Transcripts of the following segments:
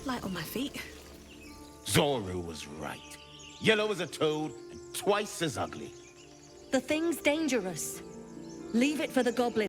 Light on my feet. Zoru was right. Yellow as a toad and twice as ugly. The thing's dangerous. Leave it for the goblin.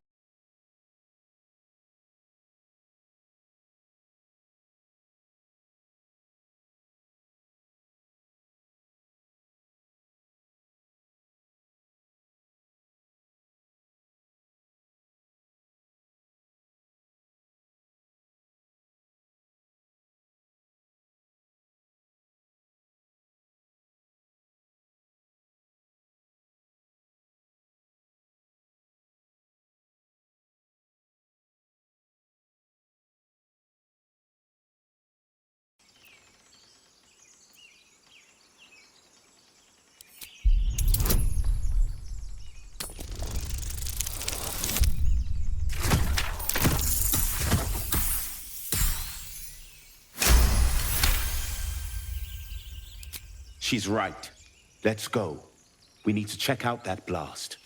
She's right. Let's go. We need to check out that blast.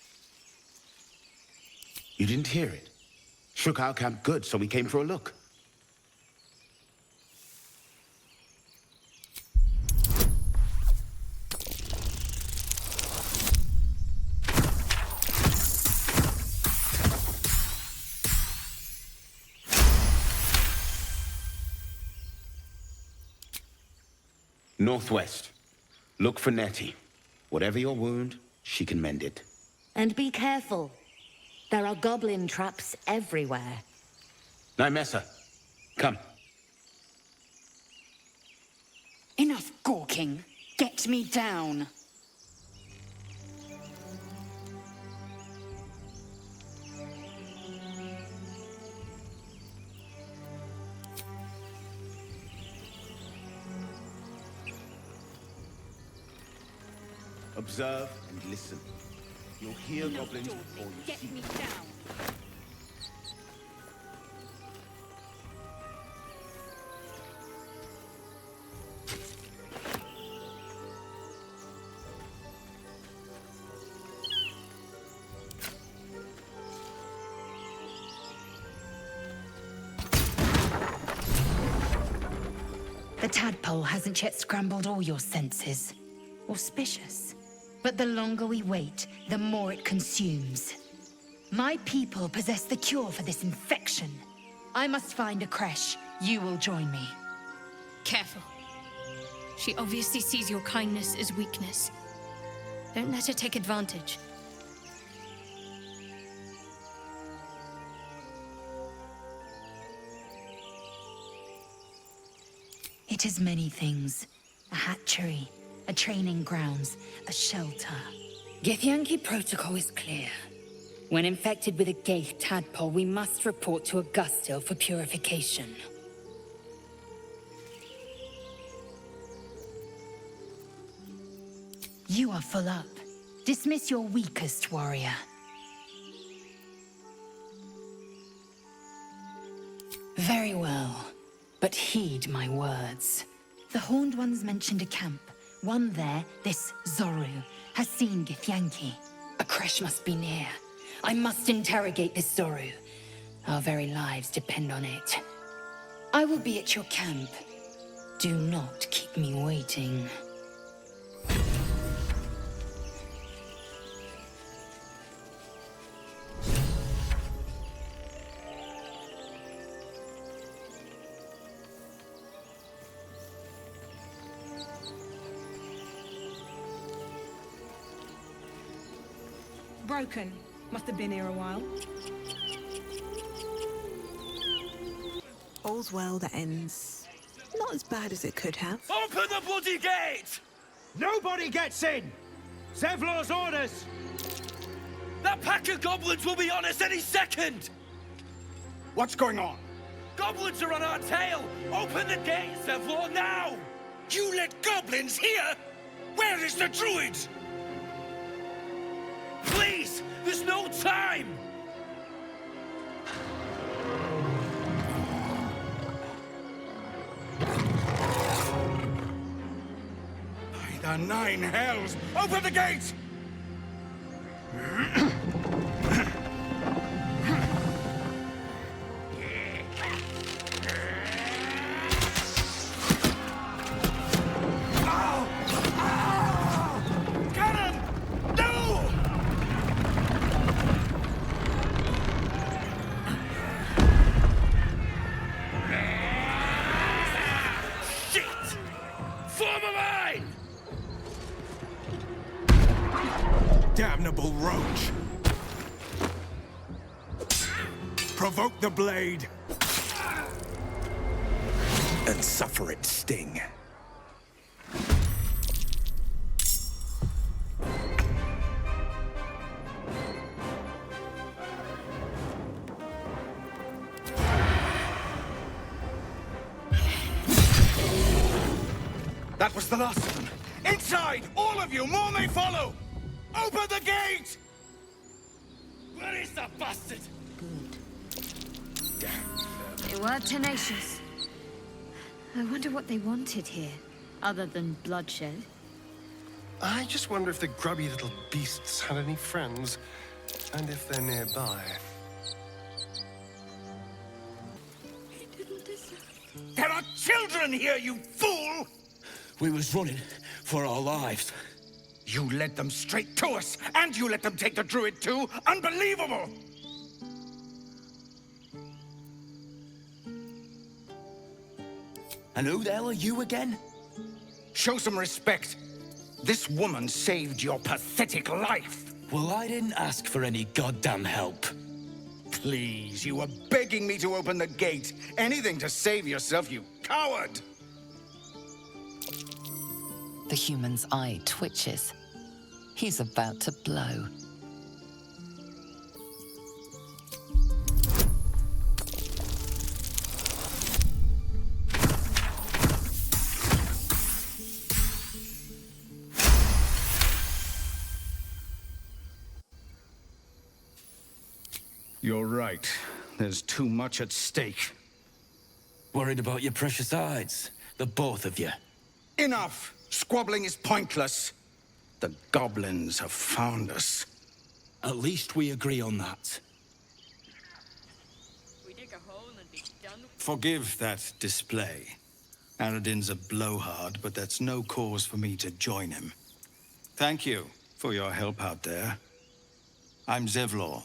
You didn't hear it? Shook our camp good, so we came for a look. Northwest. Look for Nettie. Whatever your wound, she can mend it. And be careful. There are goblin traps everywhere. Nymessa, come. Enough gawking. Get me down. Observe and listen. You'll hear goblins before you Get see me them. down. The tadpole hasn't yet scrambled all your senses. Auspicious. But the longer we wait, the more it consumes. My people possess the cure for this infection. I must find a creche. You will join me. Careful. She obviously sees your kindness as weakness. Don't let her take advantage. It is many things. A hatchery, a training grounds, a shelter. Githyanki protocol is clear. When infected with a Gaith tadpole, we must report to Augustil for purification. You are full up. Dismiss your weakest warrior. Very well, but heed my words. The Horned Ones mentioned a camp. One there, this Zoru, has seen Githyanki. A creche must be near. I must interrogate this Zoru. Our very lives depend on it. I will be at your camp. Do not keep me waiting. Broken. Must have been here a while. All's well that ends. Not as bad as it could have. Open the bloody gate! Nobody gets in! Zevlor's orders! That pack of goblins will be on us any second! What's going on? Goblins are on our tail! Open the gate, Zevlor, now! You let goblins here? Where is the druid? Please! There's no time! By the nine hells! Open the gate! damnable roach! Provoke the blade, and suffer its sting. That was the last of them. Inside! All of you! More may follow! Open the gate! Where is the bastard? They were tenacious. I wonder what they wanted here, other than bloodshed. I just wonder if the grubby little beasts had any friends, and if they're nearby. There are children here, you fool! We was running for our lives. You led them straight to us, and you let them take the druid too? Unbelievable! And who the hell are you again? Show some respect. This woman saved your pathetic life. Well, I didn't ask for any goddamn help. Please, you were begging me to open the gate. Anything to save yourself, you coward! The human's eye twitches. He's about to blow. You're right. There's too much at stake. Worried about your precious hides, the both of you. Enough! Squabbling is pointless. The goblins have found us. At least we agree on that. Forgive that display. Aradin's a blowhard, but that's no cause for me to join him. Thank you for your help out there. I'm Zevlor.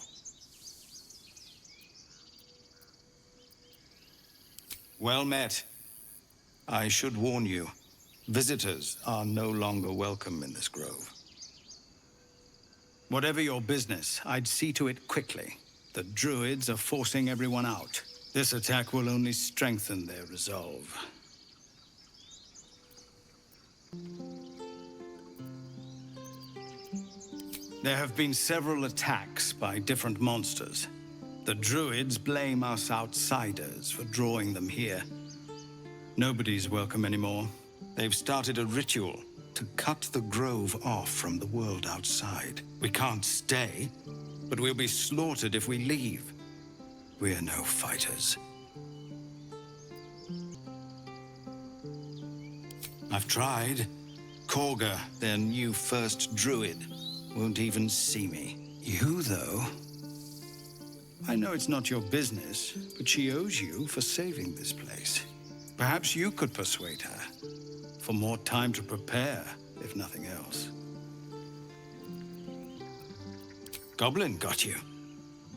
Well met. I should warn you, visitors are no longer welcome in this grove. Whatever your business, I'd see to it quickly. The druids are forcing everyone out. This attack will only strengthen their resolve. There have been several attacks by different monsters. The druids blame us outsiders for drawing them here. Nobody's welcome anymore. They've started a ritual to cut the grove off from the world outside. We can't stay, but we'll be slaughtered if we leave. We're no fighters. I've tried. Korga, their new first druid, won't even see me. You, though... I know it's not your business, but she owes you for saving this place. Perhaps you could persuade her. For more time to prepare, if nothing else. Goblin got you.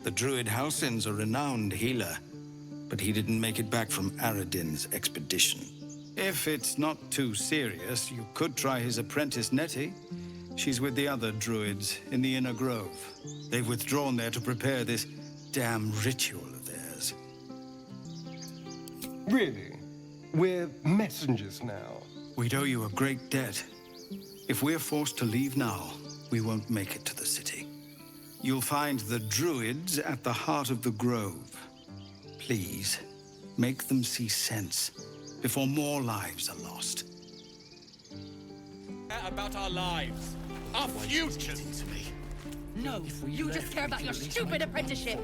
The druid Halsin's a renowned healer, but he didn't make it back from Aradin's expedition. If it's not too serious, you could try his apprentice Nettie. She's with the other druids in the Inner Grove. They've withdrawn there to prepare this damn ritual of theirs. Really? We're messengers now. We'd owe you a great debt. If we're forced to leave now, we won't make it to the city. You'll find the druids at the heart of the grove. Please, make them see sense before more lives are lost. About our lives, our futures. No, you just care about your stupid apprenticeship.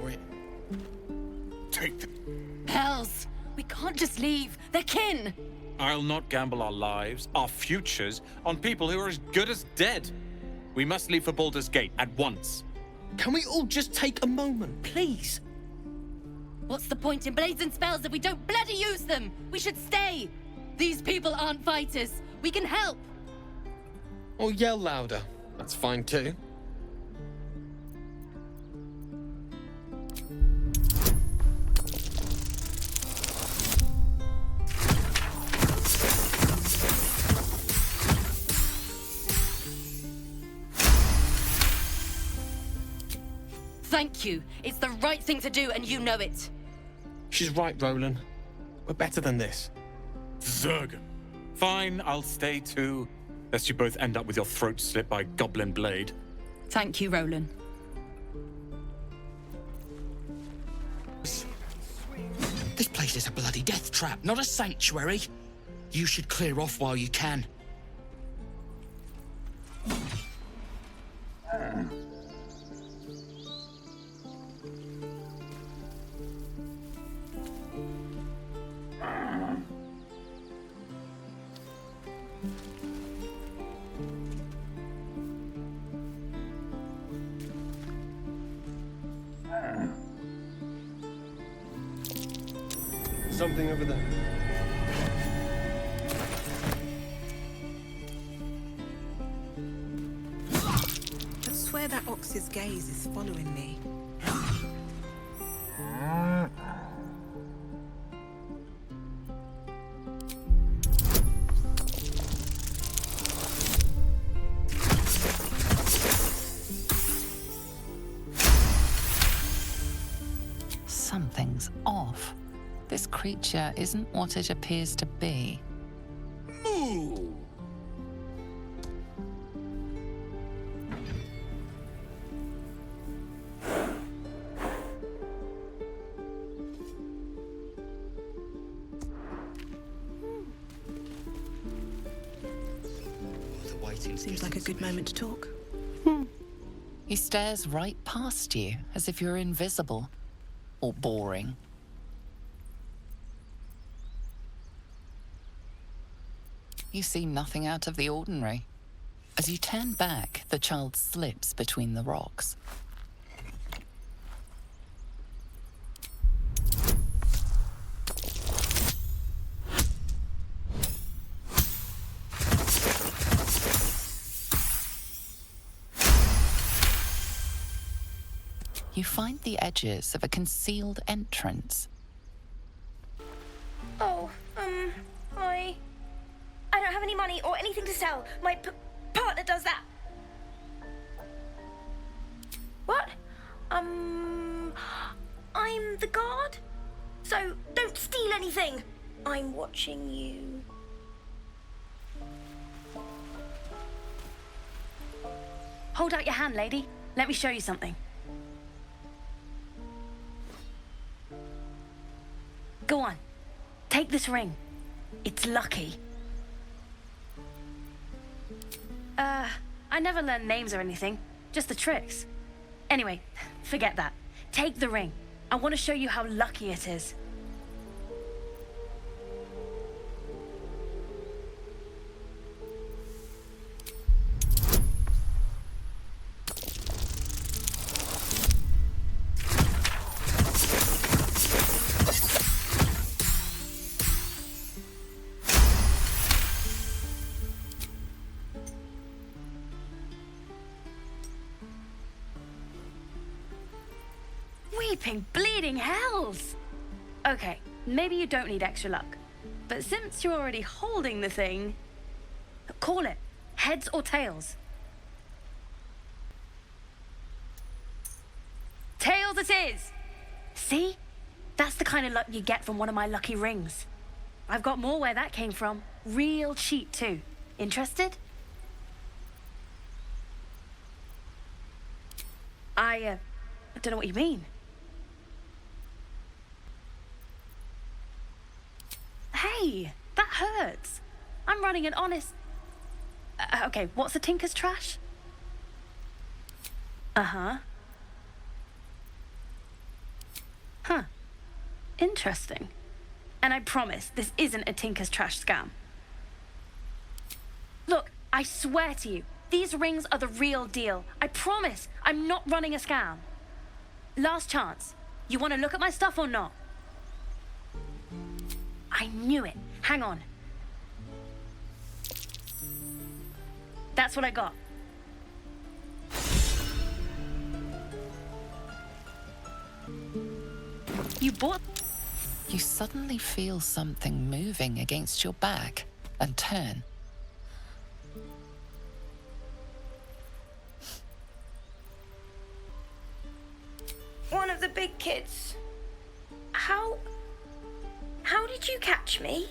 Take them. Hells, we can't just leave. They're kin. I'll not gamble our lives, our futures, on people who are as good as dead. We must leave for Baldur's Gate at once. Can we all just take a moment, please? What's the point in blades and spells if we don't bloody use them? We should stay. These people aren't fighters. We can help. Or yell louder. That's fine too. Thank you. It's the right thing to do, and you know it. She's right, Roland. We're better than this. Zerg. Fine, I'll stay too. Lest you both end up with your throats slit by a goblin blade. Thank you, Roland. This place is a bloody death trap, not a sanctuary. You should clear off while you can. Something over there. I swear that ox's gaze is following me. Something's off. This creature isn't what it appears to be. Moo! Seems like a good moment to talk. He stares right past you, as if you're invisible. Or boring. You see nothing out of the ordinary. As you turn back, the child slips between the rocks. You find the edges of a concealed entrance. Oh, I don't have any money or anything to sell. My partner does that. What? I'm the guard. So don't steal anything. I'm watching you. Hold out your hand, lady. Let me show you something. Go on. Take this ring. It's lucky. I never learned names or anything. Just the tricks. Anyway, forget that. Take the ring. I want to show you how lucky it is. Weeping, bleeding hells! Okay, maybe you don't need extra luck. But since you're already holding the thing, call it. Heads or tails? Tails it is! See? That's the kind of luck you get from one of my lucky rings. I've got more where that came from. Real cheap, too. Interested? I don't know what you mean. Hey, that hurts. I'm running an honest... okay, what's a tinker's trash? Uh-huh. Huh. Interesting. And I promise, this isn't a tinker's trash scam. Look, I swear to you, these rings are the real deal. I promise, I'm not running a scam. Last chance. You want to look at my stuff or not? I knew it. Hang on. That's what I got. You bought... You suddenly feel something moving against your back and turn. one of the big kids. How did you catch me?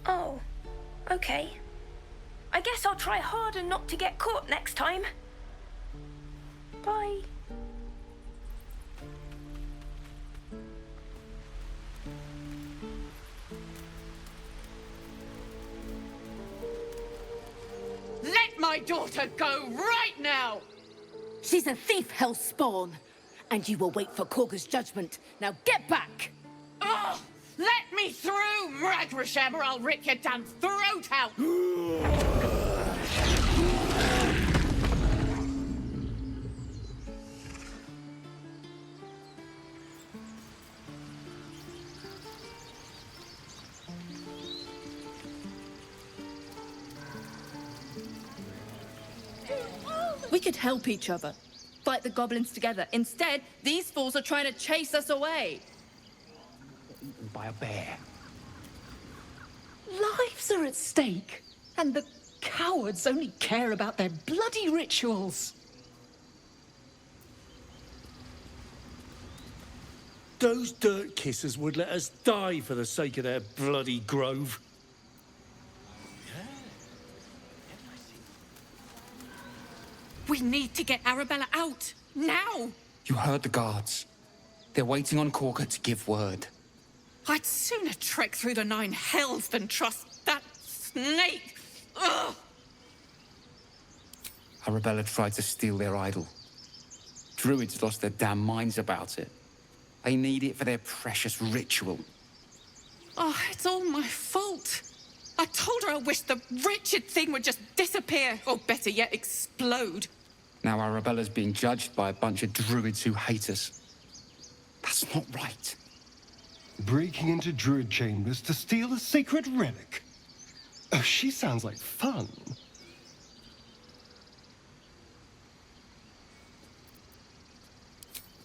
Oh, okay. I guess I'll try harder not to get caught next time. Bye. Let my daughter go right now! She's a thief, hellspawn. And you will wait for Korga's judgment. Now get back! Oh, let me through, Mragrasham, or I'll rip your damn throat out! We could help each other. Fight the goblins together. Instead, these fools are trying to chase us away. Eaten by a bear. Lives are at stake, and the cowards only care about their bloody rituals. Those dirt kissers would let us die for the sake of their bloody grove. We need to get Arabella out, now! You heard the guards. They're waiting on Korga to give word. I'd sooner trek through the 9 hells than trust that snake! Ugh! Arabella tried to steal their idol. Druids lost their damn minds about it. They need it for their precious ritual. Oh, it's all my fault. I told her I wished the wretched thing would just disappear, or better yet, explode. Now Arabella's being judged by a bunch of druids who hate us. That's not right. Breaking into druid chambers to steal a sacred relic. Oh, she sounds like fun.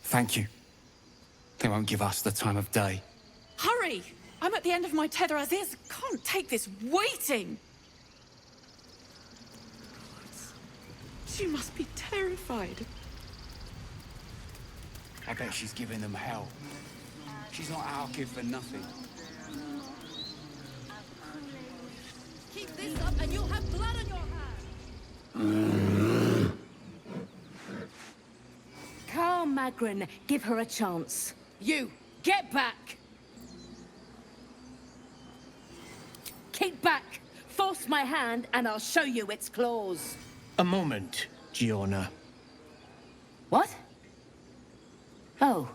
Thank you. They won't give us the time of day. Hurry! I'm at the end of my tether as is. Can't take this waiting. She must be terrified. I bet she's giving them hell. She's not our kid for nothing. Keep this up and you'll have blood on your hands! Calm, Magrin. Give her a chance. You, get back! Keep back! Force my hand and I'll show you its claws. A moment, Giona. What? Oh,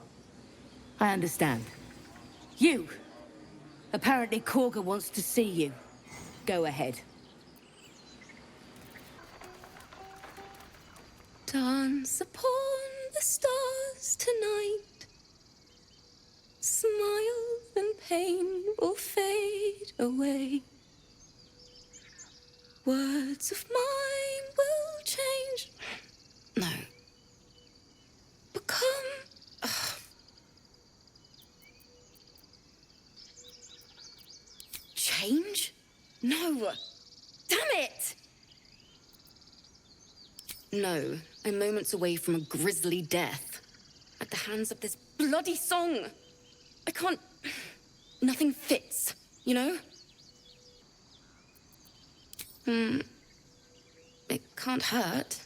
I understand. You! Apparently Korga wants to see you. Go ahead. Dance upon the stars tonight. Smiles and pain will fade away. Words of mine will change. No. Become. Change? No! Damn it! No, I'm moments away from a grisly death. At the hands of this bloody song. I can't. Nothing fits, you know? It can't hurt.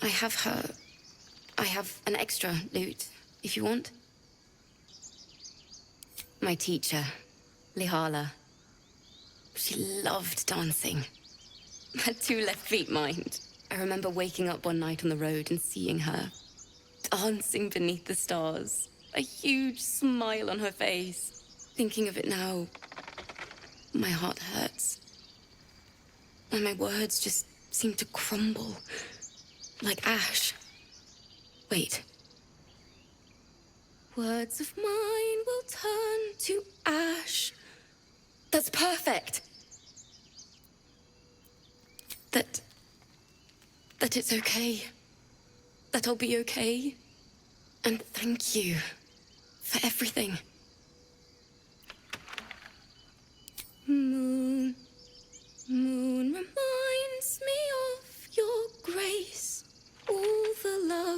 I have an extra lute, if you want. My teacher, Lihala. She loved dancing. Had 2 left feet, mind. I remember waking up one night on the road and seeing her, dancing beneath the stars, a huge smile on her face. Thinking of it now, my heart hurts. And my words just seem to crumble, like ash. Wait. Words of mine will turn to ash. That's perfect. That it's okay. That I'll be okay. And thank you for everything. Moon, moon reminds me of your grace. All the love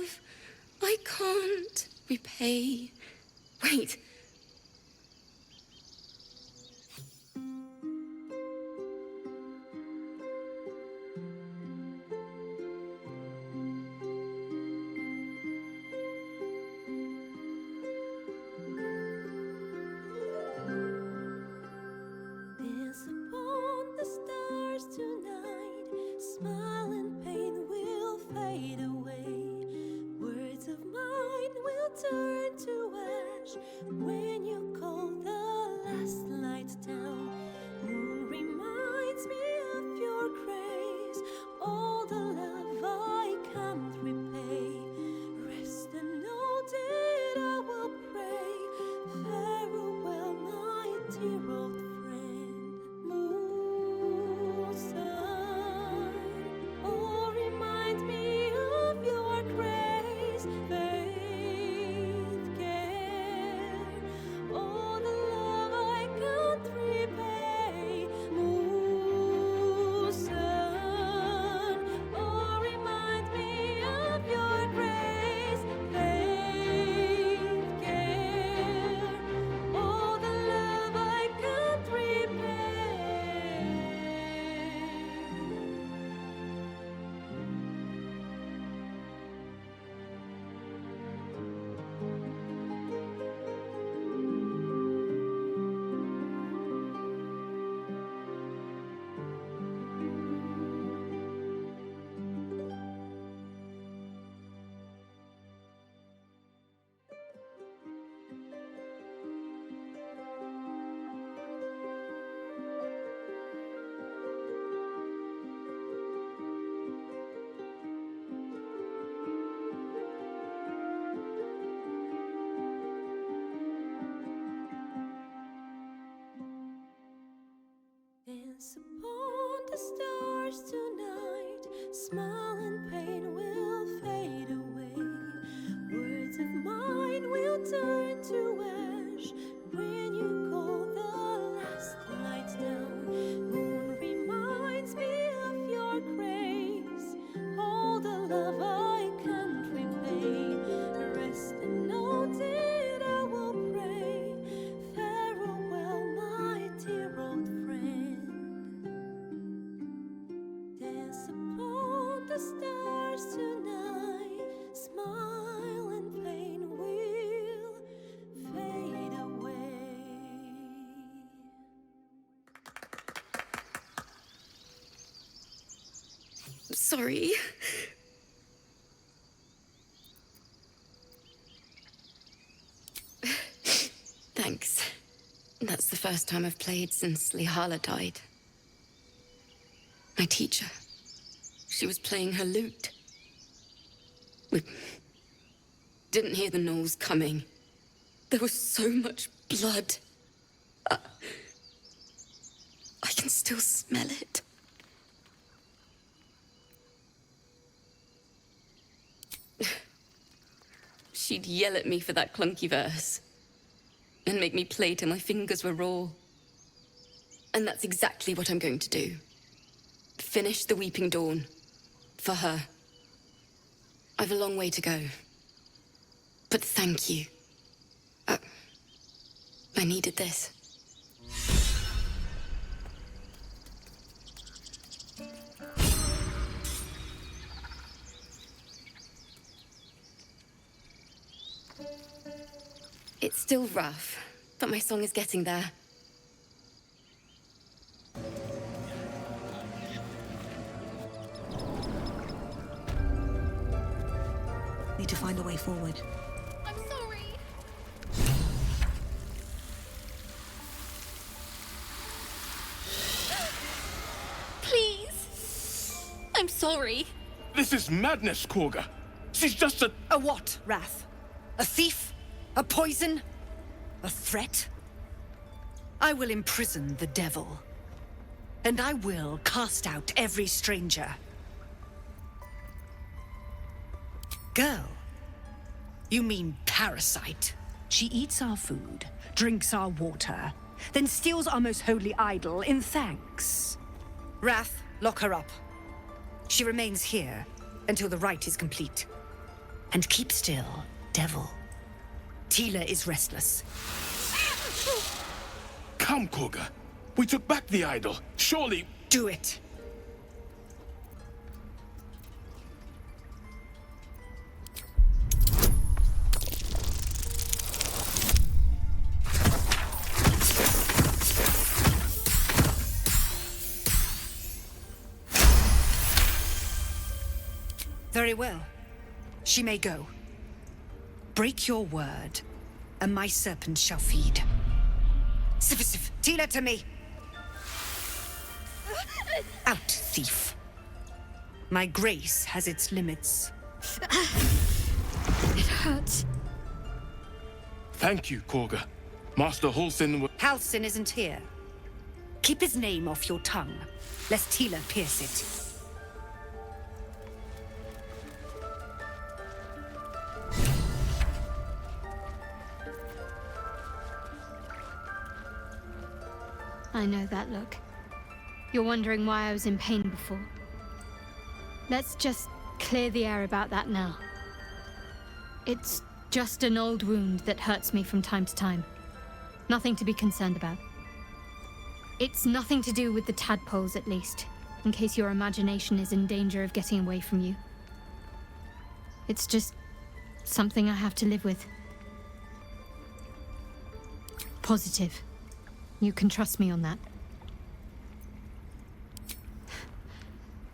the stars tonight. Smile and pain will fade away. Words of mine will turn to ash when you call the last lights down. Moon reminds me of your grace. All the love I can't repay. Rest and note it, I will pray. Farewell, my dear old friend. Dance upon the stars tonight. Smile and pain will fade away. Sorry. Thanks. That's the first time I've played since Lihala died. My teacher. She was playing her lute. We didn't hear the gnolls coming. There was so much blood. I can still smell it. She'd yell at me for that clunky verse and make me play till my fingers were raw. And that's exactly what I'm going to do. Finish the Weeping Dawn. For her. I've a long way to go. But thank you. I needed this. It's still rough, but my song is getting there. Need to find a way forward. I'm sorry. Please. I'm sorry. This is madness, Korga. She's just a... A what, Wrath? A thief? A poison? A threat? I will imprison the devil. And I will cast out every stranger. Girl? You mean parasite? She eats our food, drinks our water, then steals our most holy idol in thanks. Wrath, lock her up. She remains here until the rite is complete. And keep still, devil. Tila is restless. Come, Korga. We took back the idol. Surely... Do it. Very well. She may go. Break your word, and my serpent shall feed. Sif, Tila to me! Out, thief. My grace has its limits. It hurts. Thank you, Korga. Master Halsin... Halsin isn't here. Keep his name off your tongue, lest Tila pierce it. I know that look. You're wondering why I was in pain before. Let's just clear the air about that now. It's just an old wound that hurts me from time to time. Nothing to be concerned about. It's nothing to do with the tadpoles, at least, in case your imagination is in danger of getting away from you. It's just something I have to live with. Positive. You can trust me on that.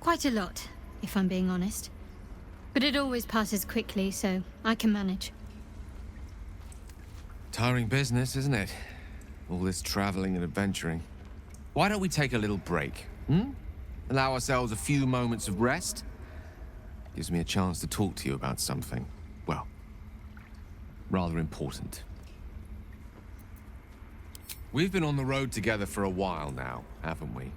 Quite a lot, if I'm being honest. But it always passes quickly, so I can manage. Tiring business, isn't it? All this traveling and adventuring. Why don't we take a little break, Allow ourselves a few moments of rest? Gives me a chance to talk to you about something, well, rather important. We've been on the road together for a while now, haven't we?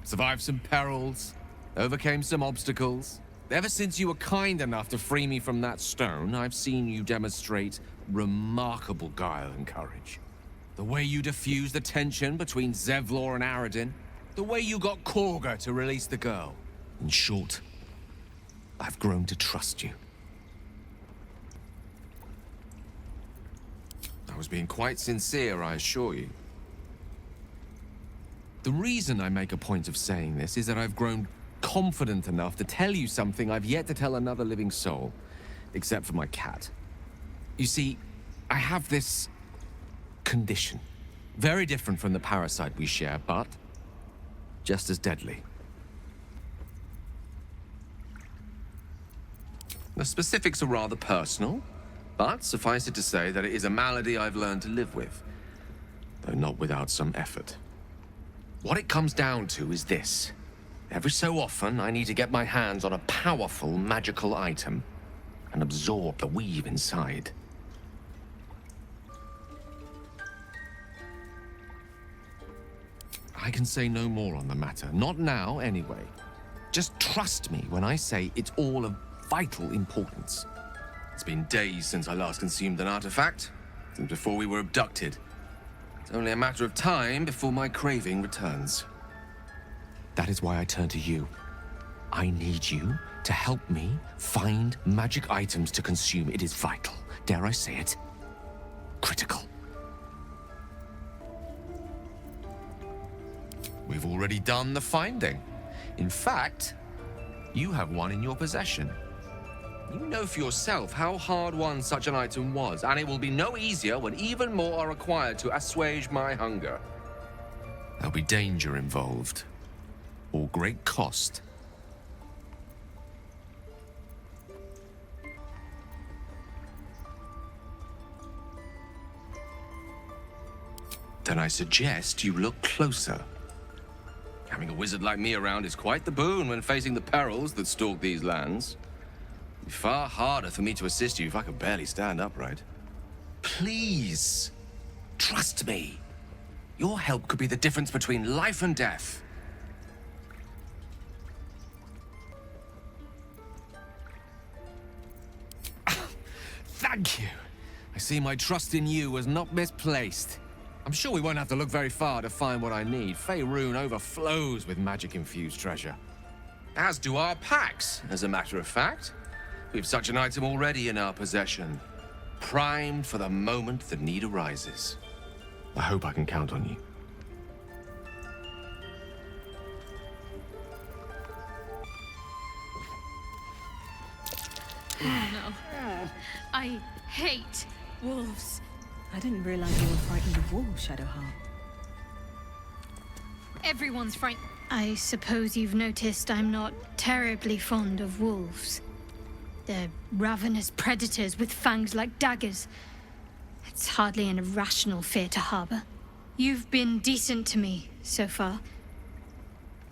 Survived some perils, overcame some obstacles. Ever since you were kind enough to free me from that stone, I've seen you demonstrate remarkable guile and courage. The way you diffused the tension between Zevlor and Aradin. The way you got Korga to release the girl. In short, I've grown to trust you. I was being quite sincere, I assure you. The reason I make a point of saying this is that I've grown confident enough to tell you something I've yet to tell another living soul, except for my cat. You see, I have this condition. Very different from the parasite we share, but just as deadly. The specifics are rather personal, but suffice it to say that it is a malady I've learned to live with, though not without some effort. What it comes down to is this. Every so often, I need to get my hands on a powerful magical item and absorb the weave inside. I can say no more on the matter. Not now, anyway. Just trust me when I say it's all of vital importance. It's been days since I last consumed an artifact, since before we were abducted. It's only a matter of time before my craving returns. That is why I turn to you. I need you to help me find magic items to consume. It is vital. Dare I say it? Critical. We've already done the finding. In fact, you have one in your possession. You know for yourself how hard-won such an item was, and it will be no easier when even more are required to assuage my hunger. There'll be danger involved, or great cost. Then I suggest you look closer. Having a wizard like me around is quite the boon when facing the perils that stalk these lands. It'd be far harder for me to assist you if I could barely stand upright. Please, trust me. Your help could be the difference between life and death. Thank you. I see my trust in you was not misplaced. I'm sure we won't have to look very far to find what I need. Faerun overflows with magic-infused treasure. As do our packs, as a matter of fact. We have such an item already in our possession. Primed for the moment the need arises. I hope I can count on you. Oh no. I hate wolves. I didn't realize you were frightened of wolves, Shadowheart. Everyone's frightened. I suppose you've noticed I'm not terribly fond of wolves. They're ravenous predators with fangs like daggers. It's hardly an irrational fear to harbor. You've been decent to me so far.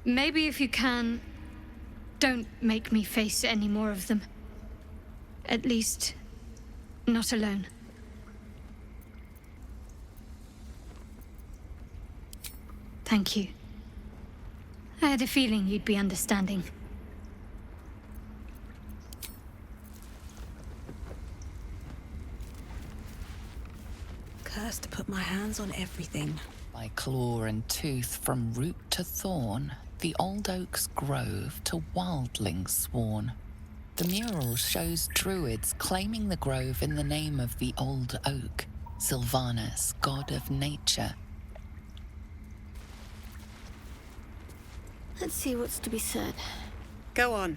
Maybe if you can, don't make me face any more of them. At least, not alone. Thank you. I had a feeling you'd be understanding. Cursed to put my hands on everything. By claw and tooth from root to thorn, the old oak's grove to wildlings sworn. The mural shows druids claiming the grove in the name of the old oak, Sylvanus, god of nature. Let's see what's to be said. Go on.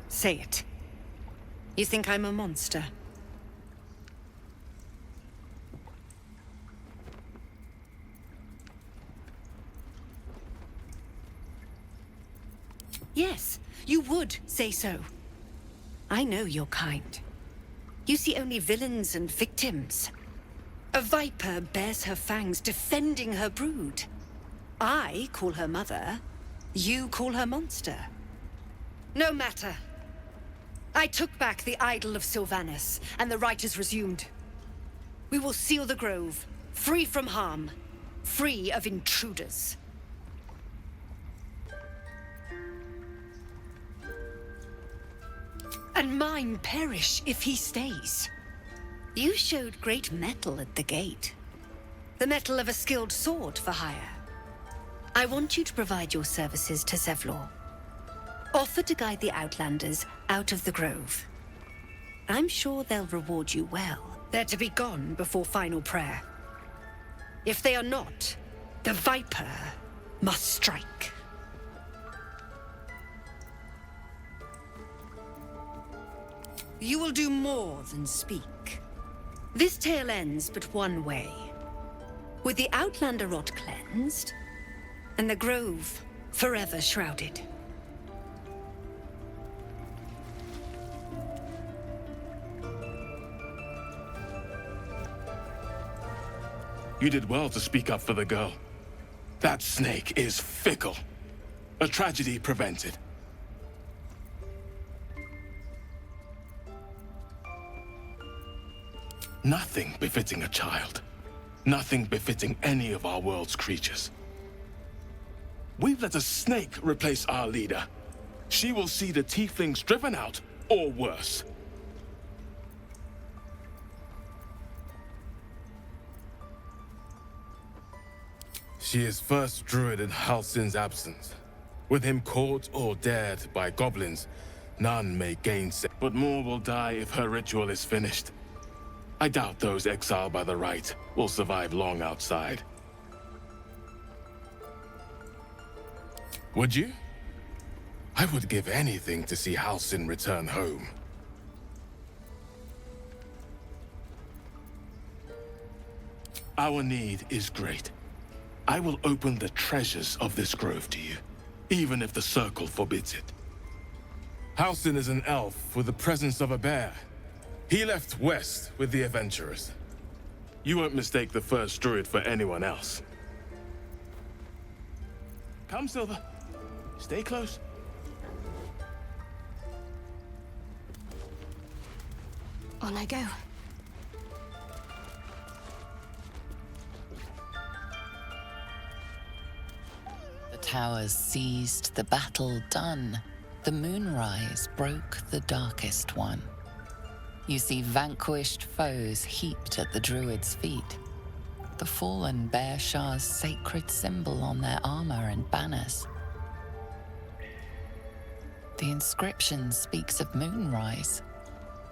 Say it. You think I'm a monster? Yes, you would say so. I know your kind. You see only villains and victims. A viper bears her fangs defending her brood. I call her mother. You call her monster. No matter. I took back the idol of Sylvanus, and the rite is resumed. We will seal the grove, free from harm, free of intruders. And mine perish if he stays. You showed great mettle at the gate. The mettle of a skilled sword for hire. I want you to provide your services to Zevlor. Offer to guide the Outlanders out of the grove. I'm sure they'll reward you well. They're to be gone before final prayer. If they are not, the Viper must strike. You will do more than speak. This tale ends but one way. With the Outlander rot cleansed, and the grove forever shrouded. You did well to speak up for the girl. That snake is fickle. A tragedy prevented. Nothing befitting a child. Nothing befitting any of our world's creatures. We've let a snake replace our leader. She will see the tieflings driven out, or worse. She is first druid in Halsin's absence. With him caught or dared by goblins, none may gainsay. But more will die if her ritual is finished. I doubt those exiled by the Rite will survive long outside. Would you? I would give anything to see Halsin return home. Our need is great. I will open the treasures of this grove to you, even if the Circle forbids it. Halsin is an elf with the presence of a bear. He left west with the adventurers. You won't mistake the first druid for anyone else. Come, Silver. Stay close. On I go. The towers seized, the battle done. The moonrise broke the darkest one. You see vanquished foes heaped at the druid's feet. The fallen bear Shah's sacred symbol on their armor and banners. The inscription speaks of moonrise,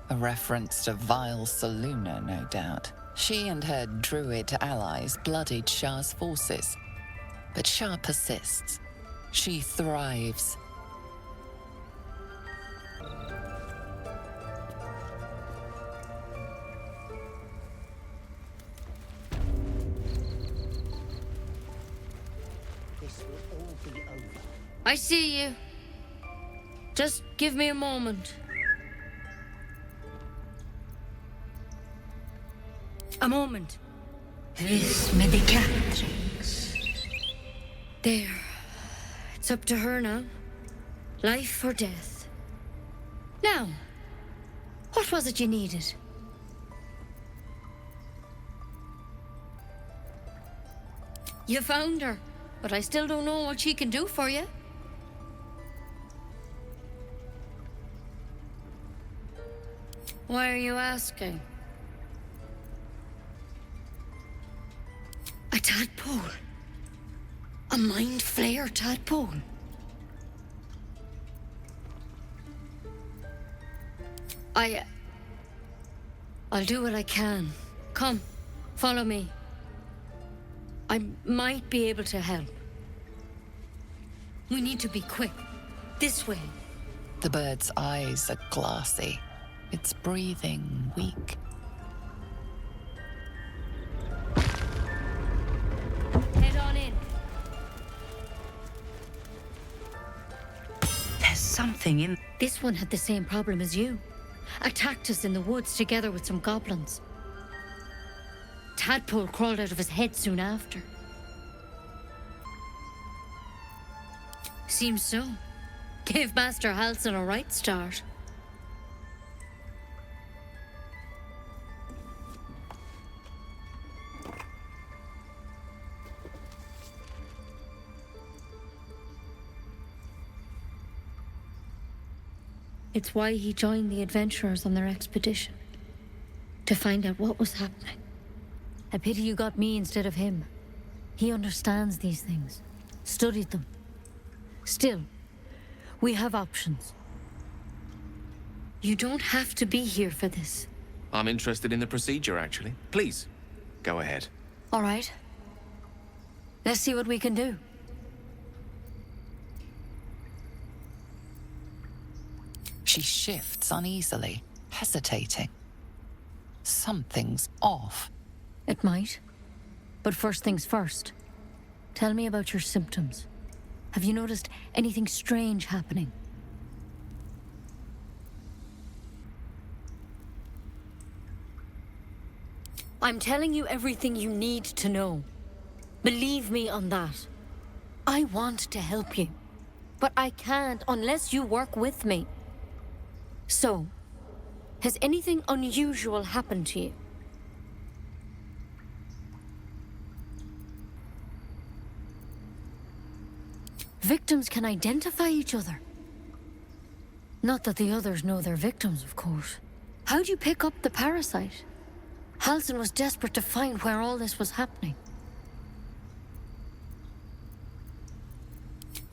a reference to vile Saluna, no doubt. She and her druid allies bloodied Shah's forces, but Shah persists. She thrives. I see you. Just give me a moment. A moment. Vis medicatrix. There. It's up to her now. Life or death. Now, what was it you needed? You found her, but I still don't know what she can do for you. Why are you asking? A tadpole. A mind flayer tadpole. I'll do what I can. Come, follow me. I might be able to help. We need to be quick. This way. The bird's eyes are glassy. Its breathing weak. Head on in. There's something in... This one had the same problem as you. Attacked us in the woods together with some goblins. Tadpole crawled out of his head soon after. Seems so. Gave Master Halsin a right start. It's why he joined the adventurers on their expedition. To find out what was happening. A pity you got me instead of him. He understands these things. Studied them. Still, we have options. You don't have to be here for this. I'm interested in the procedure, actually. Please, go ahead. All right. Let's see what we can do. She shifts uneasily, hesitating. Something's off. It might. But first things first. Tell me about your symptoms. Have you noticed anything strange happening? I'm telling you everything you need to know. Believe me on that. I want to help you, but I can't unless you work with me. So, has anything unusual happened to you? Victims can identify each other. Not that the others know they're victims, of course. How'd you pick up the parasite? Halsin was desperate to find where all this was happening.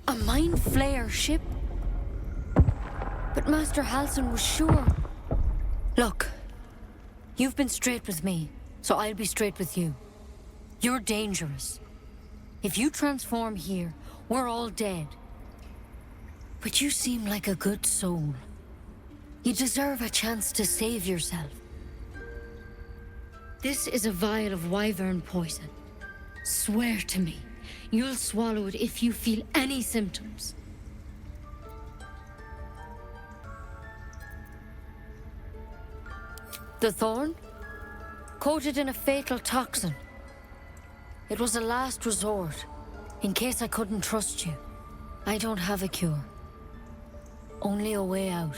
A mind flayer ship? But Master Halsin was sure. Look, you've been straight with me, so I'll be straight with you. You're dangerous. If you transform here, we're all dead. But you seem like a good soul. You deserve a chance to save yourself. This is a vial of wyvern poison. Swear to me, you'll swallow it if you feel any symptoms. The thorn? Coated in a fatal toxin. It was a last resort, in case I couldn't trust you. I don't have a cure. Only a way out.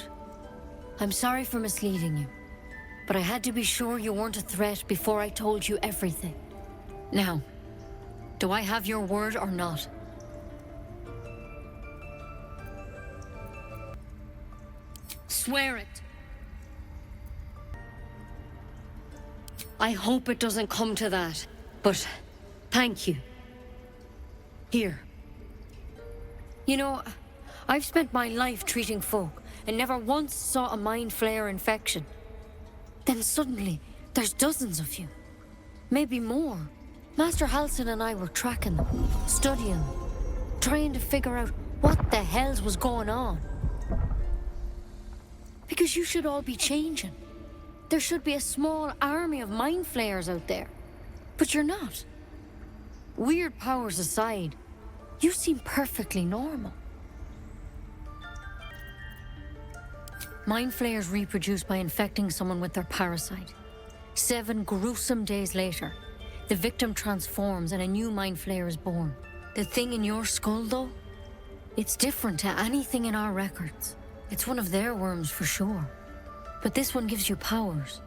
I'm sorry for misleading you, but I had to be sure you weren't a threat before I told you everything. Now, do I have your word or not? Swear it. I hope it doesn't come to that, but thank you. Here. You know, I've spent my life treating folk and never once saw a mind flayer infection. Then suddenly, there's dozens of you. Maybe more. Master Halsin and I were tracking them, studying them, trying to figure out what the hells was going on. Because you should all be changing. There should be a small army of mind flayers out there. But you're not. Weird powers aside, you seem perfectly normal. Mind flayers reproduce by infecting someone with their parasite. 7 gruesome days later, the victim transforms and a new mind flayer is born. The thing in your skull, though, it's different to anything in our records. It's one of their worms for sure. But this one gives you powers.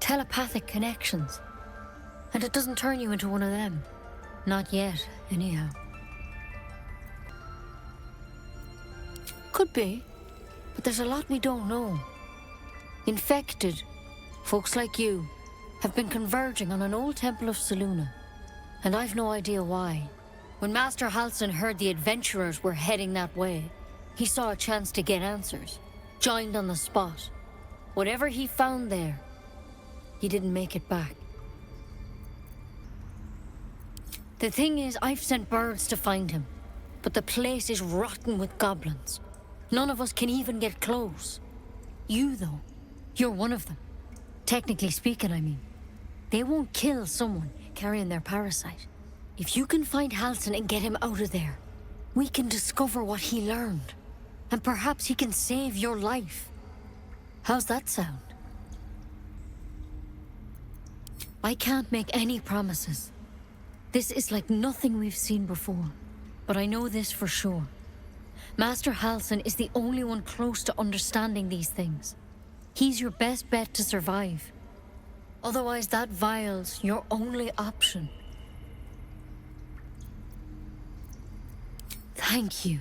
Telepathic connections. And it doesn't turn you into one of them. Not yet, anyhow. Could be. But there's a lot we don't know. Infected, folks like you, have been converging on an old temple of Selûne. And I've no idea why. When Master Halsin heard the adventurers were heading that way, he saw a chance to get answers. Joined on the spot. Whatever he found there, he didn't make it back. The thing is, I've sent birds to find him, but the place is rotten with goblins. None of us can even get close. You, though, you're one of them. Technically speaking, I mean. They won't kill someone carrying their parasite. If you can find Halsin and get him out of there, we can discover what he learned. And perhaps he can save your life. How's that sound? I can't make any promises. This is like nothing we've seen before. But I know this for sure. Master Halsin is the only one close to understanding these things. He's your best bet to survive. Otherwise, that vial's your only option. Thank you.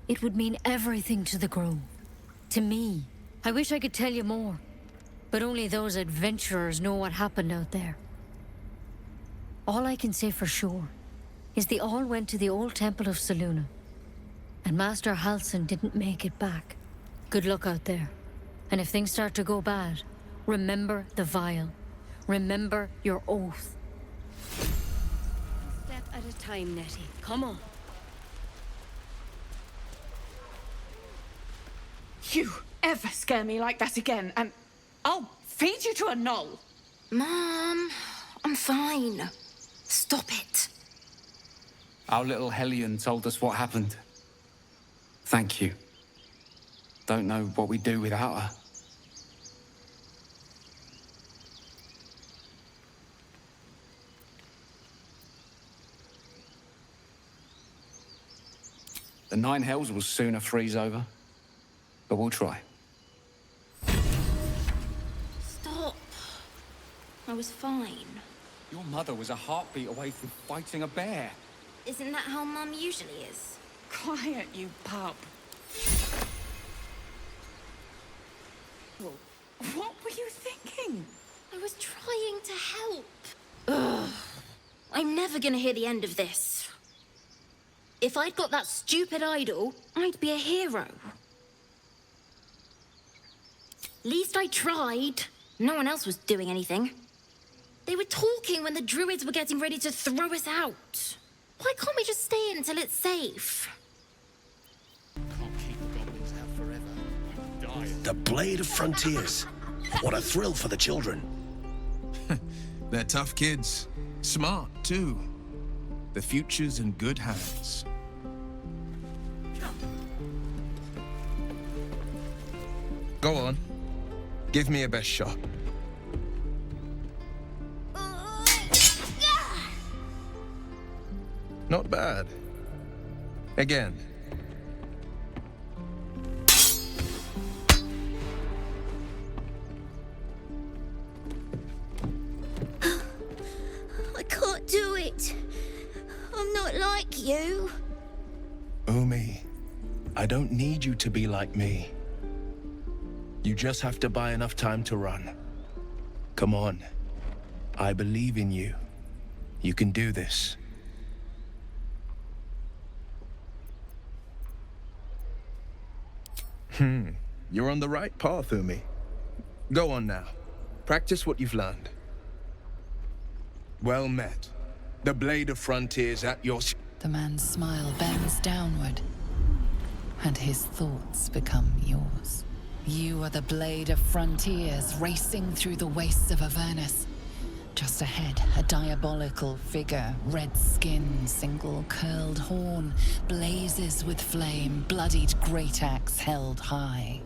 It would mean everything to the Grove. To me. I wish I could tell you more. But only those adventurers know what happened out there. All I can say for sure is they all went to the old temple of Selûne. And Master Halsin didn't make it back. Good luck out there. And if things start to go bad, remember the vial. Remember your oath. Step at a time, Nettie. Come on. You ever scare me like that again, and I'll feed you to a knoll. Mom, I'm fine. Stop it. Our little Hellion told us what happened. Thank you. Don't know what we'd do without her. The 9 hells will sooner freeze over, but we'll try. Stop. I was fine. Your mother was a heartbeat away from fighting a bear. Isn't that how Mum usually is? Quiet, you pup. What were you thinking? I was trying to help. Ugh. I'm never gonna hear the end of this. If I'd got that stupid idol, I'd be a hero. Least I tried. No one else was doing anything. They were talking when the druids were getting ready to throw us out. Why can't we just stay until it's safe? Can't keep the goblins out forever. Die. The Blade of Frontiers. What a thrill for the children. They're tough kids. Smart, too. The future's in good hands. Go on. Give me a best shot. Not bad. Again. I can't do it. I'm not like you. Umi, I don't need you to be like me. You just have to buy enough time to run. Come on. I believe in you. You can do this. You're on the right path, Umi. Go on now. Practice what you've learned. Well met. The Blade of Frontiers at your... The man's smile bends downward, and his thoughts become yours. You are the Blade of Frontiers, racing through the wastes of Avernus. Just ahead, a diabolical figure, red skin, single curled horn, blazes with flame, bloodied great axe held high.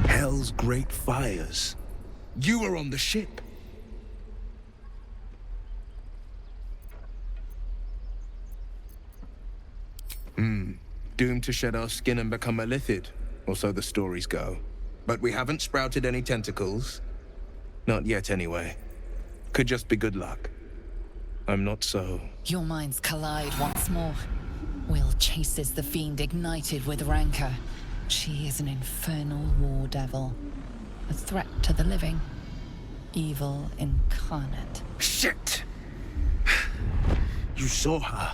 Hell's great fires. You were on the ship. Doomed to shed our skin and become a lithid, or so the stories go. But we haven't sprouted any tentacles. Not yet, anyway. Could just be good luck. I'm not so... Your minds collide once more. Will chases the fiend ignited with rancor. She is an infernal war devil. A threat to the living. Evil incarnate. Shit! You saw her.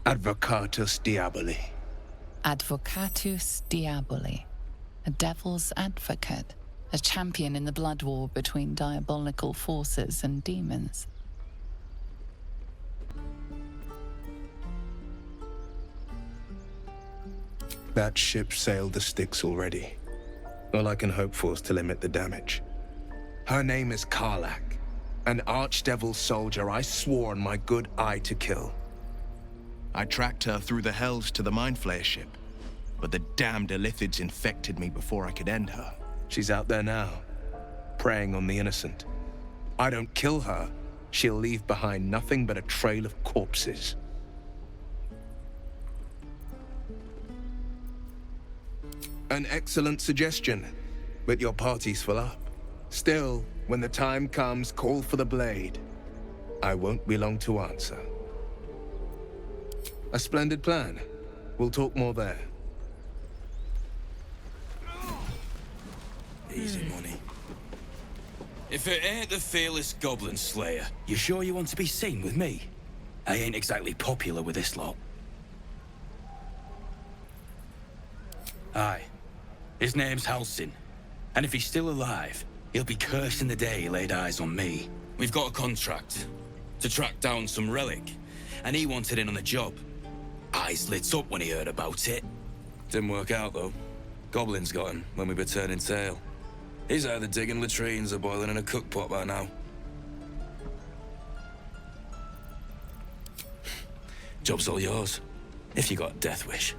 Advocatus Diaboli. Advocatus Diaboli. A devil's advocate. A champion in the blood war between diabolical forces and demons. That ship sailed the Styx already. All I can hope for is to limit the damage. Her name is Karlach, an archdevil soldier I swore on my good eye to kill. I tracked her through the hells to the Mind Flayer ship, but the damned Illithids infected me before I could end her. She's out there now, preying on the innocent. I don't kill her, she'll leave behind nothing but a trail of corpses. An excellent suggestion, but your party's full up. Still, when the time comes, call for the blade. I won't be long to answer. A splendid plan. We'll talk more there. Easy money. If it ain't the fearless Goblin Slayer, you sure you want to be seen with me? I ain't exactly popular with this lot. Aye. His name's Halsin. And if he's still alive, he'll be cursing the day he laid eyes on me. We've got a contract to track down some relic, and he wanted in on the job. Eyes lit up when he heard about it. Didn't work out, though. Goblins got him when we were turning tail. He's either digging latrines or boiling in a cookpot by now. Job's all yours, if you got a death wish.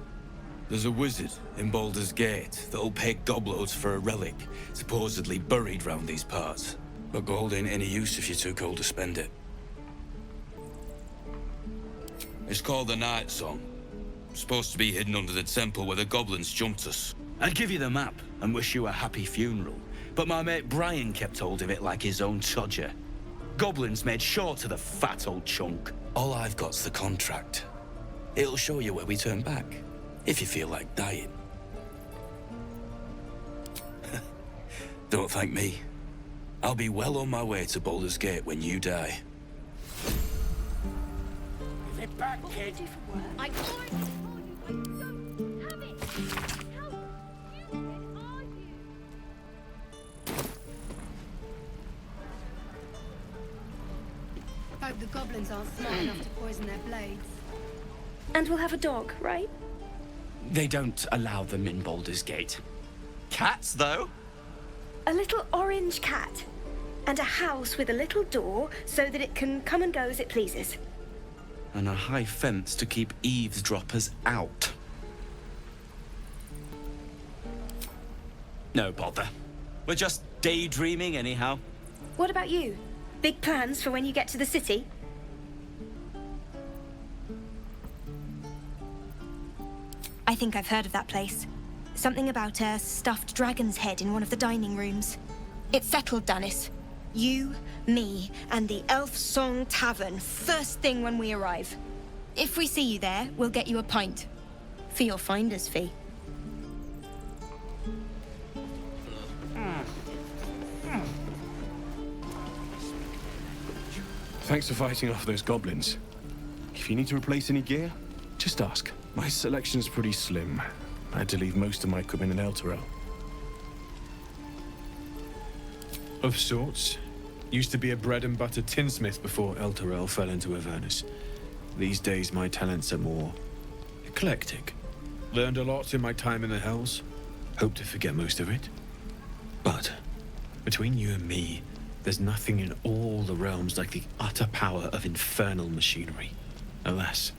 There's a wizard in Baldur's Gate that'll pay gobloads for a relic, supposedly buried round these parts. But gold ain't any use if you're too cold to spend it. It's called the Night Song. Supposed to be hidden under the temple where the goblins jumped us. I'd give you the map and wish you a happy funeral, but my mate Brian kept hold of it like his own Todger. Goblins made sure to the fat old chunk. All I've got's the contract. It'll show you where we turn back, if you feel like dying. Don't thank me. I'll be well on my way to Baldur's Gate when you die. Give it back, kid. I Hope the goblins aren't smart enough to poison their blades. And we'll have a dog, right? They don't allow them in Baldur's Gate. Cats, though? A little orange cat. And a house with a little door so that it can come and go as it pleases. And a high fence to keep eavesdroppers out. No bother. We're just daydreaming anyhow. What about you? Big plans for when you get to the city? I think I've heard of that place. Something about a stuffed dragon's head in one of the dining rooms. It's settled, Dennis. You, me, and the Elf Song Tavern first thing when we arrive. If we see you there, we'll get you a pint. For your finder's fee. Thanks for fighting off those goblins. If you need to replace any gear, just ask. My selection's pretty slim. I had to leave most of my equipment in Elturel. Of sorts. Used to be a bread and butter tinsmith before Elturel fell into Avernus. These days my talents are more eclectic. Learned a lot in my time in the Hells. Hope to forget most of it. But between you and me, there's nothing in all the realms like the utter power of infernal machinery. Alas,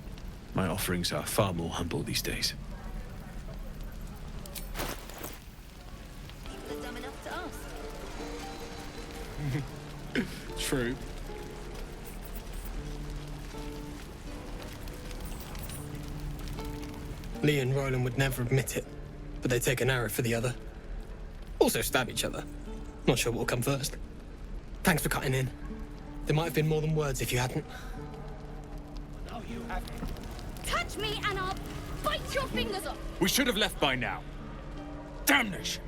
my offerings are far more humble these days. People are dumb enough to ask. True. Lee and Roland would never admit it, but they take an arrow for the other. Also stab each other. Not sure what will come first. Thanks for cutting in. There might have been more than words if you hadn't. No, you haven't. touch me and I'll bite your fingers off. We should have left by now. Damnation!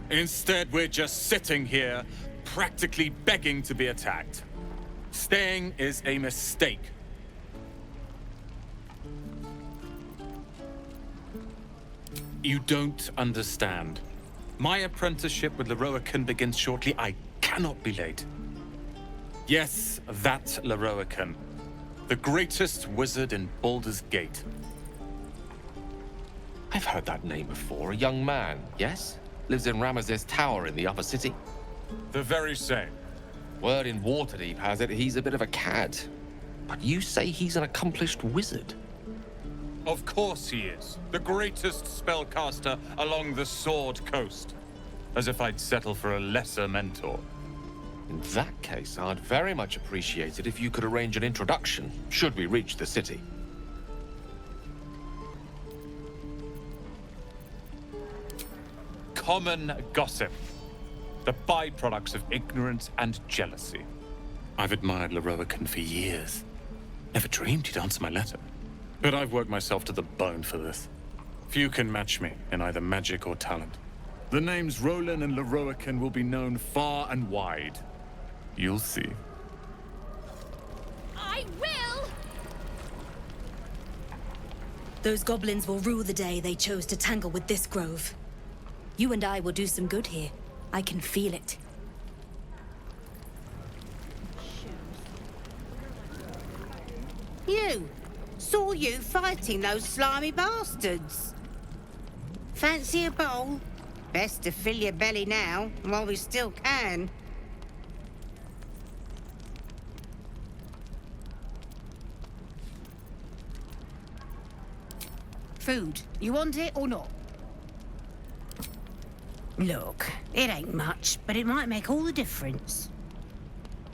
Instead, we're just sitting here, practically begging to be attacked. Staying is a mistake. You don't understand. My apprenticeship with Leroican begins shortly. I cannot be late. Yes, that Leroican. The greatest wizard in Baldur's Gate. I've heard that name before. A young man, yes? Lives in Ramaz's tower in the upper city. The very same. Word in Waterdeep has it he's a bit of a cad. But you say he's an accomplished wizard. Of course he is. The greatest spellcaster along the Sword Coast. As if I'd settle for a lesser mentor. In that case, I'd very much appreciate it if you could arrange an introduction, should we reach the city. Common gossip. The byproducts of ignorance and jealousy. I've admired Leroican for years. Never dreamed he'd answer my letter. But I've worked myself to the bone for this. Few can match me in either magic or talent. The names Roland and Leroican will be known far and wide. You'll see. I will! Those goblins will rue the day they chose to tangle with this grove. You and I will do some good here. I can feel it. You! Saw you fighting those slimy bastards. Fancy a bowl? Best to fill your belly now, while we still can. Food. You want it or not? Look, it ain't much, but it might make all the difference.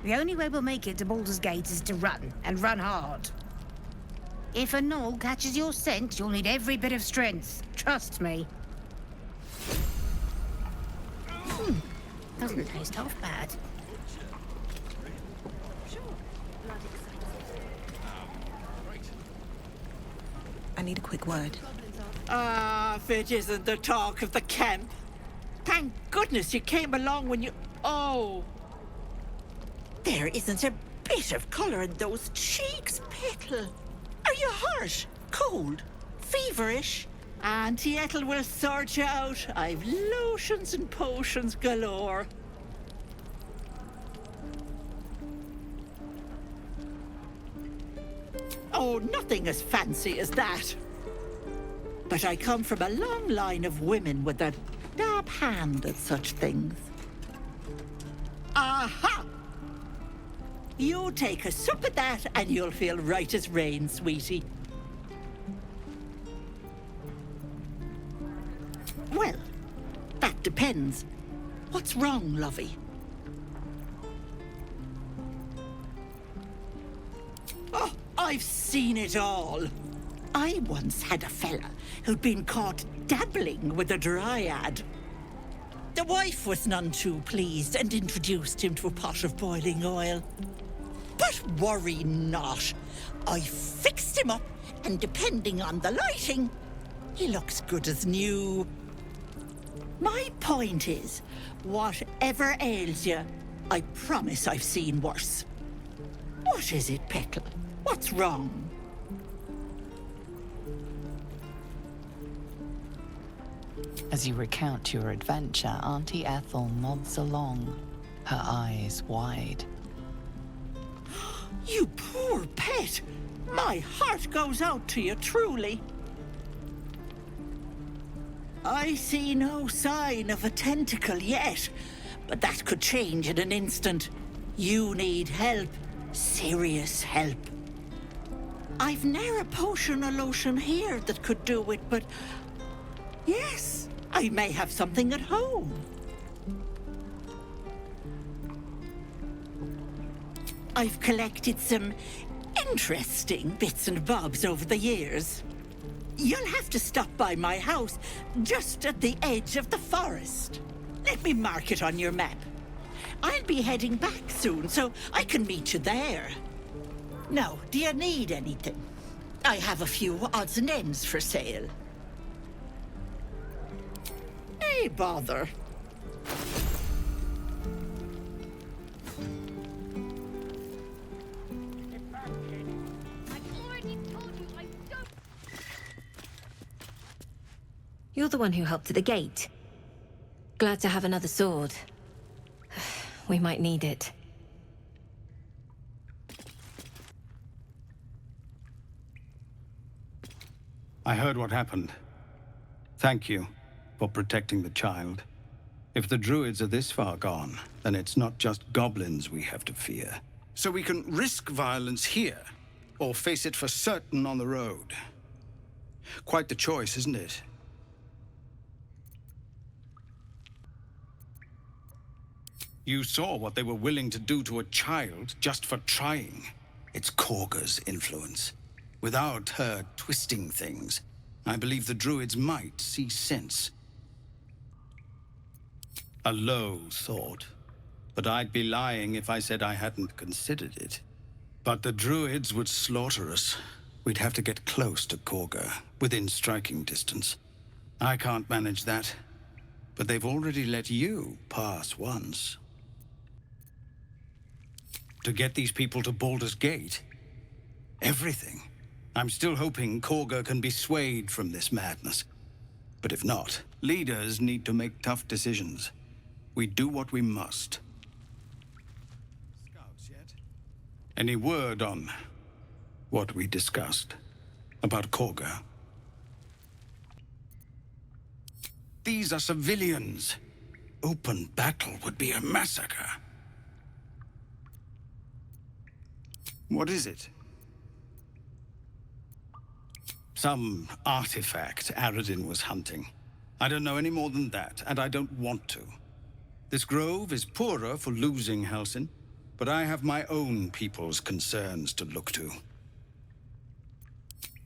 The only way we'll make it to Baldur's Gate is to run, and run hard. If a gnoll catches your scent, you'll need every bit of strength. Trust me. Doesn't taste half bad. I need a quick word. Ah, if it isn't the talk of the camp. Thank goodness you came along when you... Oh! There isn't a bit of colour in those cheeks, Petal. Are you hurt? Cold? Feverish? Auntie Ethel will sort you out. I've lotions and potions galore. Oh, nothing as fancy as that. But I come from a long line of women with a dab hand at such things. Aha! You take a sup at that and you'll feel right as rain, sweetie. Well, that depends. What's wrong, lovey? Oh, I've seen it all. I once had a fella who'd been caught dabbling with a dryad. The wife was none too pleased and introduced him to a pot of boiling oil. But worry not. I fixed him up, and depending on the lighting, he looks good as new. My point is, whatever ails you, I promise I've seen worse. What is it, Petal? What's wrong? As you recount your adventure, Auntie Ethel nods along, her eyes wide. You poor pet! My heart goes out to you, truly. I see no sign of a tentacle yet, but that could change in an instant. You need help. Serious help. I've ne'er a potion or lotion here that could do it, but... yes, I may have something at home. I've collected some interesting bits and bobs over the years. You'll have to stop by my house, just at the edge of the forest. Let me mark it on your map. I'll be heading back soon, so I can meet you there. Now, do you need anything? I have a few odds and ends for sale. Hey, bother. You're the one who helped at the gate. Glad to have another sword. We might need it. I heard what happened. Thank you for protecting the child. If the druids are this far gone, then it's not just goblins we have to fear. So we can risk violence here, or face it for certain on the road. Quite the choice, isn't it? You saw what they were willing to do to a child just for trying. It's Korga's influence. Without her twisting things, I believe the druids might see sense. A low thought, but I'd be lying if I said I hadn't considered it. But the druids would slaughter us, we'd have to get close to Korga, within striking distance. I can't manage that, but they've already let you pass once. To get these people to Baldur's Gate? Everything. I'm still hoping Korga can be swayed from this madness. But if not, leaders need to make tough decisions. We do what we must. Scouts yet? Any word on what we discussed about Korga? These are civilians. Open battle would be a massacre. What is it? Some artifact Aradin was hunting. I don't know any more than that, and I don't want to. This grove is poorer for losing Halsin, but I have my own people's concerns to look to.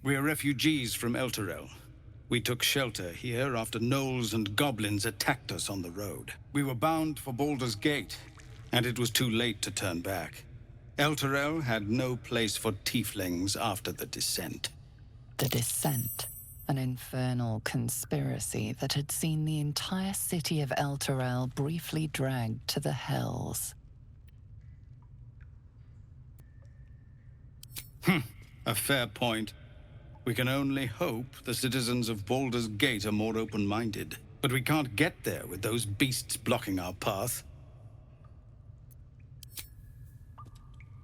We are refugees from Elturel. We took shelter here after gnolls and goblins attacked us on the road. We were bound for Baldur's Gate, and it was too late to turn back. Elturel had no place for tieflings after the Descent. The Descent, an infernal conspiracy that had seen the entire city of Elturel briefly dragged to the Hells. A fair point. We can only hope the citizens of Baldur's Gate are more open-minded. But we can't get there with those beasts blocking our path.